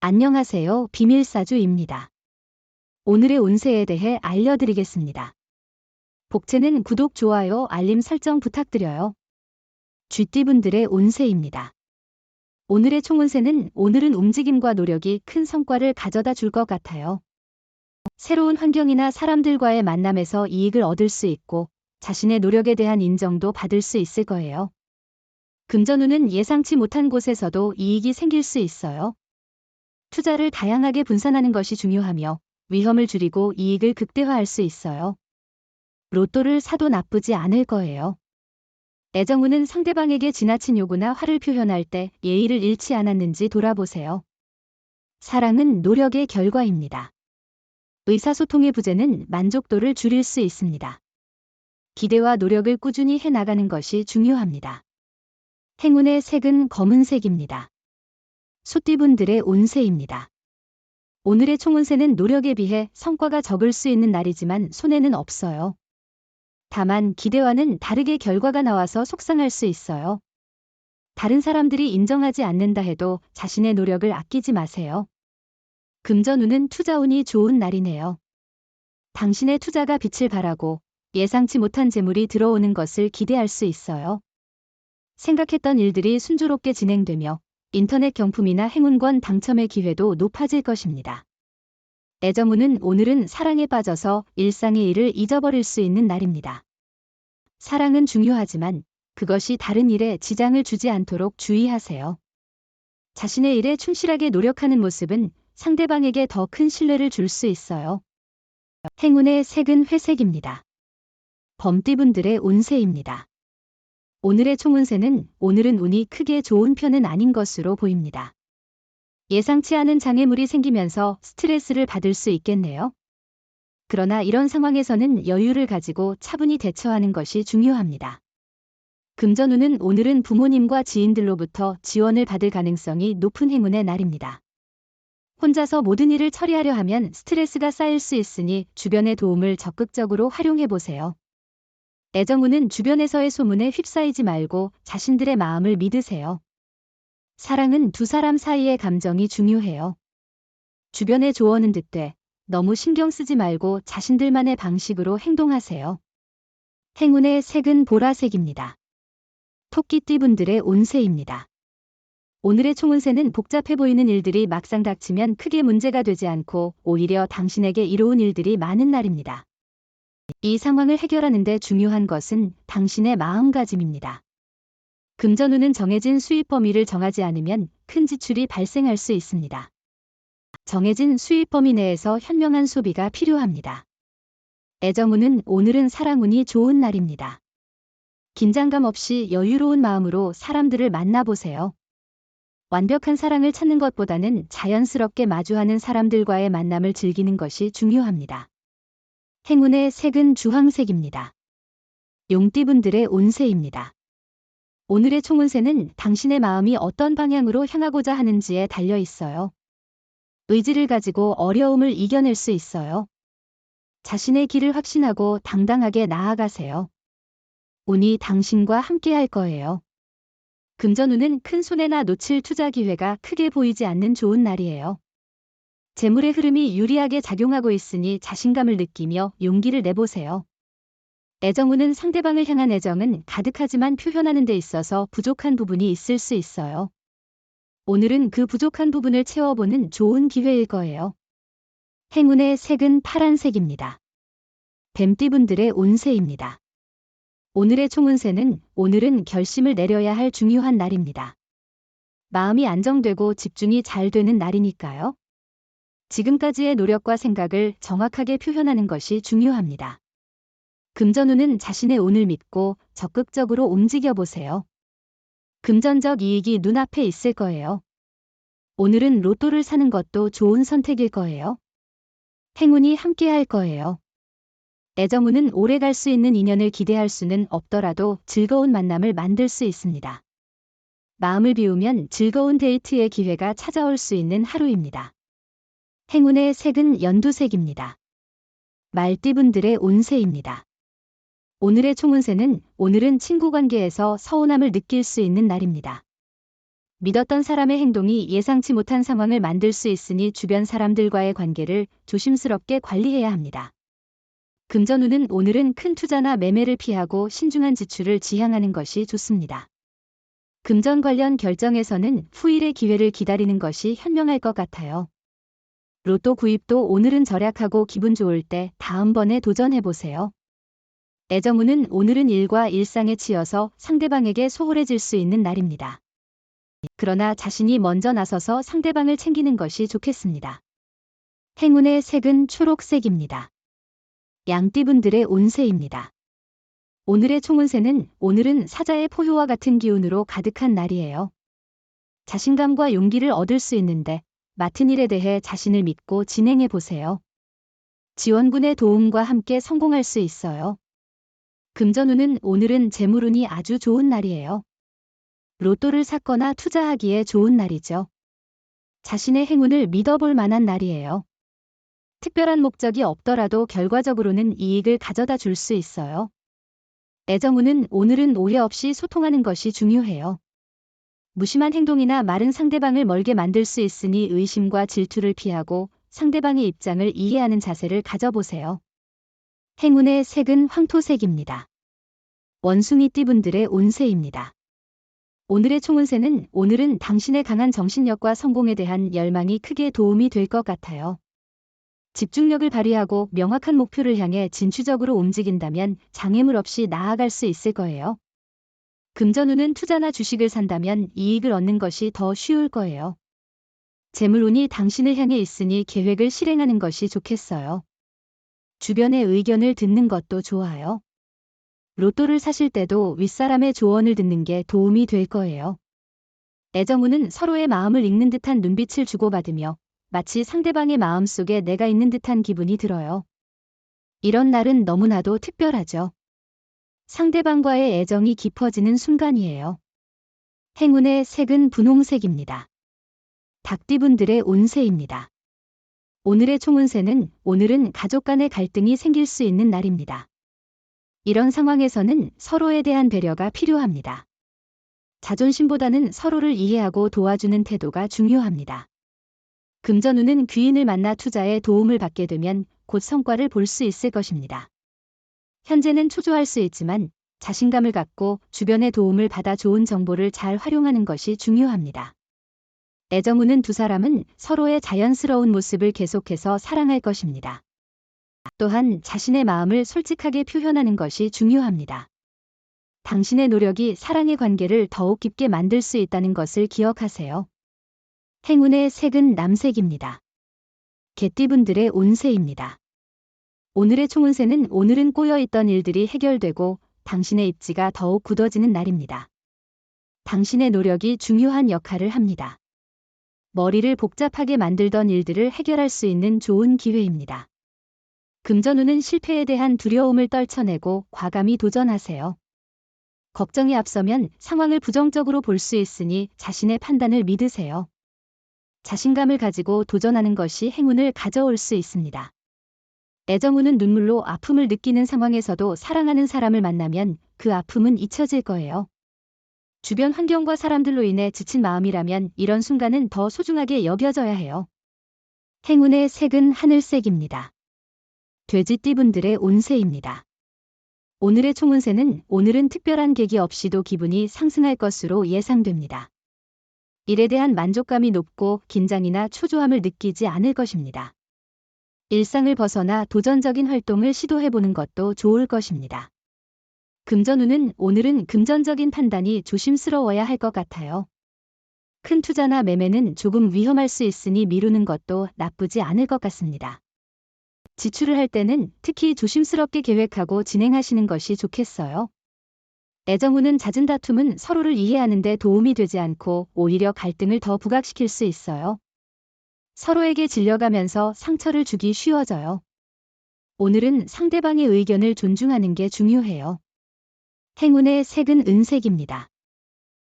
안녕하세요. 비밀사주입니다. 오늘의 운세에 대해 알려드리겠습니다. 복채는 구독, 좋아요, 알림 설정 부탁드려요. 쥐띠분들의 운세입니다. 오늘의 총운세는 오늘은 움직임과 노력이 큰 성과를 가져다 줄 것 같아요. 새로운 환경이나 사람들과의 만남에서 이익을 얻을 수 있고 자신의 노력에 대한 인정도 받을 수 있을 거예요. 금전운은 예상치 못한 곳에서도 이익이 생길 수 있어요. 투자를 다양하게 분산하는 것이 중요하며 위험을 줄이고 이익을 극대화할 수 있어요. 로또를 사도 나쁘지 않을 거예요. 애정운은 상대방에게 지나친 요구나 화를 표현할 때 예의를 잃지 않았는지 돌아보세요. 사랑은 노력의 결과입니다. 의사소통의 부재는 만족도를 줄일 수 있습니다. 기대와 노력을 꾸준히 해나가는 것이 중요합니다. 행운의 색은 검은색입니다. 소띠분들의 운세입니다. 오늘의 총운세는 노력에 비해 성과가 적을 수 있는 날이지만 손해는 없어요. 다만 기대와는 다르게 결과가 나와서 속상할 수 있어요. 다른 사람들이 인정하지 않는다 해도 자신의 노력을 아끼지 마세요. 금전운은 투자운이 좋은 날이네요. 당신의 투자가 빛을 발하고 예상치 못한 재물이 들어오는 것을 기대할 수 있어요. 생각했던 일들이 순조롭게 진행되며 인터넷 경품이나 행운권 당첨의 기회도 높아질 것입니다. 애정운은 오늘은 사랑에 빠져서 일상의 일을 잊어버릴 수 있는 날입니다. 사랑은 중요하지만 그것이 다른 일에 지장을 주지 않도록 주의하세요. 자신의 일에 충실하게 노력하는 모습은 상대방에게 더 큰 신뢰를 줄 수 있어요. 행운의 색은 회색입니다. 범띠분들의 운세입니다. 오늘의 총운세는 오늘은 운이 크게 좋은 편은 아닌 것으로 보입니다. 예상치 않은 장애물이 생기면서 스트레스를 받을 수 있겠네요. 그러나 이런 상황에서는 여유를 가지고 차분히 대처하는 것이 중요합니다. 금전운은 오늘은 부모님과 지인들로부터 지원을 받을 가능성이 높은 행운의 날입니다. 혼자서 모든 일을 처리하려 하면 스트레스가 쌓일 수 있으니 주변의 도움을 적극적으로 활용해 보세요. 애정운은 주변에서의 소문에 휩싸이지 말고 자신들의 마음을 믿으세요. 사랑은 두 사람 사이의 감정이 중요해요. 주변의 조언은 듣되 너무 신경 쓰지 말고 자신들만의 방식으로 행동하세요. 행운의 색은 보라색입니다. 토끼띠분들의 운세입니다. 오늘의 총운세는 복잡해 보이는 일들이 막상 닥치면 크게 문제가 되지 않고 오히려 당신에게 이로운 일들이 많은 날입니다. 이 상황을 해결하는 데 중요한 것은 당신의 마음가짐입니다. 금전운은 정해진 수입 범위를 정하지 않으면 큰 지출이 발생할 수 있습니다. 정해진 수입 범위 내에서 현명한 소비가 필요합니다. 애정운은 오늘은 사랑운이 좋은 날입니다. 긴장감 없이 여유로운 마음으로 사람들을 만나보세요. 완벽한 사랑을 찾는 것보다는 자연스럽게 마주하는 사람들과의 만남을 즐기는 것이 중요합니다. 행운의 색은 주황색입니다. 용띠분들의 운세입니다. 오늘의 총운세는 당신의 마음이 어떤 방향으로 향하고자 하는지에 달려 있어요. 의지를 가지고 어려움을 이겨낼 수 있어요. 자신의 길을 확신하고 당당하게 나아가세요. 운이 당신과 함께 할 거예요. 금전운은 큰 손해나 놓칠 투자 기회가 크게 보이지 않는 좋은 날이에요. 재물의 흐름이 유리하게 작용하고 있으니 자신감을 느끼며 용기를 내보세요. 애정운은 상대방을 향한 애정은 가득하지만 표현하는 데 있어서 부족한 부분이 있을 수 있어요. 오늘은 그 부족한 부분을 채워보는 좋은 기회일 거예요. 행운의 색은 파란색입니다. 뱀띠분들의 운세입니다. 오늘의 총운세는 오늘은 결심을 내려야 할 중요한 날입니다. 마음이 안정되고 집중이 잘 되는 날이니까요. 지금까지의 노력과 생각을 정확하게 표현하는 것이 중요합니다. 금전운은 자신의 운을 믿고 적극적으로 움직여보세요. 금전적 이익이 눈앞에 있을 거예요. 오늘은 로또를 사는 것도 좋은 선택일 거예요. 행운이 함께할 거예요. 애정운은 오래 갈 수 있는 인연을 기대할 수는 없더라도 즐거운 만남을 만들 수 있습니다. 마음을 비우면 즐거운 데이트의 기회가 찾아올 수 있는 하루입니다. 행운의 색은 연두색입니다. 말띠분들의 운세입니다. 오늘의 총운세는 오늘은 친구 관계에서 서운함을 느낄 수 있는 날입니다. 믿었던 사람의 행동이 예상치 못한 상황을 만들 수 있으니 주변 사람들과의 관계를 조심스럽게 관리해야 합니다. 금전운은 오늘은 큰 투자나 매매를 피하고 신중한 지출을 지향하는 것이 좋습니다. 금전 관련 결정에서는 후일의 기회를 기다리는 것이 현명할 것 같아요. 로또 구입도 오늘은 절약하고 기분 좋을 때 다음번에 도전해보세요. 애정운은 오늘은 일과 일상에 치여서 상대방에게 소홀해질 수 있는 날입니다. 그러나 자신이 먼저 나서서 상대방을 챙기는 것이 좋겠습니다. 행운의 색은 초록색입니다. 양띠분들의 운세입니다. 오늘의 총운세는 오늘은 사자의 포효와 같은 기운으로 가득한 날이에요. 자신감과 용기를 얻을 수 있는데 맡은 일에 대해 자신을 믿고 진행해 보세요. 지원군의 도움과 함께 성공할 수 있어요. 금전운은 오늘은 재물운이 아주 좋은 날이에요. 로또를 샀거나 투자하기에 좋은 날이죠. 자신의 행운을 믿어볼 만한 날이에요. 특별한 목적이 없더라도 결과적으로는 이익을 가져다 줄 수 있어요. 애정운은 오늘은 오해 없이 소통하는 것이 중요해요. 무심한 행동이나 말은 상대방을 멀게 만들 수 있으니 의심과 질투를 피하고 상대방의 입장을 이해하는 자세를 가져보세요. 행운의 색은 황토색입니다. 원숭이띠분들의 운세입니다. 오늘의 총운세는 오늘은 당신의 강한 정신력과 성공에 대한 열망이 크게 도움이 될 것 같아요. 집중력을 발휘하고 명확한 목표를 향해 진취적으로 움직인다면 장애물 없이 나아갈 수 있을 거예요. 금전운은 투자나 주식을 산다면 이익을 얻는 것이 더 쉬울 거예요. 재물운이 당신을 향해 있으니 계획을 실행하는 것이 좋겠어요. 주변의 의견을 듣는 것도 좋아요. 로또를 사실 때도 윗사람의 조언을 듣는 게 도움이 될 거예요. 애정운은 서로의 마음을 읽는 듯한 눈빛을 주고받으며 마치 상대방의 마음 속에 내가 있는 듯한 기분이 들어요. 이런 날은 너무나도 특별하죠. 상대방과의 애정이 깊어지는 순간이에요. 행운의 색은 분홍색입니다. 닭띠분들의 운세입니다. 오늘의 총운세는 오늘은 가족 간의 갈등이 생길 수 있는 날입니다. 이런 상황에서는 서로에 대한 배려가 필요합니다. 자존심보다는 서로를 이해하고 도와주는 태도가 중요합니다. 금전운은 귀인을 만나 투자에 도움을 받게 되면 곧 성과를 볼 수 있을 것입니다. 현재는 초조할 수 있지만 자신감을 갖고 주변의 도움을 받아 좋은 정보를 잘 활용하는 것이 중요합니다. 애정운은 두 사람은 서로의 자연스러운 모습을 계속해서 사랑할 것입니다. 또한 자신의 마음을 솔직하게 표현하는 것이 중요합니다. 당신의 노력이 사랑의 관계를 더욱 깊게 만들 수 있다는 것을 기억하세요. 행운의 색은 남색입니다. 개띠분들의 운세입니다. 오늘의 총운세는 오늘은 꼬여있던 일들이 해결되고 당신의 입지가 더욱 굳어지는 날입니다. 당신의 노력이 중요한 역할을 합니다. 머리를 복잡하게 만들던 일들을 해결할 수 있는 좋은 기회입니다. 금전운은 실패에 대한 두려움을 떨쳐내고 과감히 도전하세요. 걱정이 앞서면 상황을 부정적으로 볼 수 있으니 자신의 판단을 믿으세요. 자신감을 가지고 도전하는 것이 행운을 가져올 수 있습니다. 애정운은 눈물로 아픔을 느끼는 상황에서도 사랑하는 사람을 만나면 그 아픔은 잊혀질 거예요. 주변 환경과 사람들로 인해 지친 마음이라면 이런 순간은 더 소중하게 여겨져야 해요. 행운의 색은 하늘색입니다. 돼지띠분들의 운세입니다. 오늘의 총운세는 오늘은 특별한 계기 없이도 기분이 상승할 것으로 예상됩니다. 일에 대한 만족감이 높고 긴장이나 초조함을 느끼지 않을 것입니다. 일상을 벗어나 도전적인 활동을 시도해보는 것도 좋을 것입니다. 금전운은 오늘은 금전적인 판단이 조심스러워야 할 것 같아요. 큰 투자나 매매는 조금 위험할 수 있으니 미루는 것도 나쁘지 않을 것 같습니다. 지출을 할 때는 특히 조심스럽게 계획하고 진행하시는 것이 좋겠어요. 애정운은 잦은 다툼은 서로를 이해하는 데 도움이 되지 않고 오히려 갈등을 더 부각시킬 수 있어요. 서로에게 질려가면서 상처를 주기 쉬워져요. 오늘은 상대방의 의견을 존중하는 게 중요해요. 행운의 색은 은색입니다.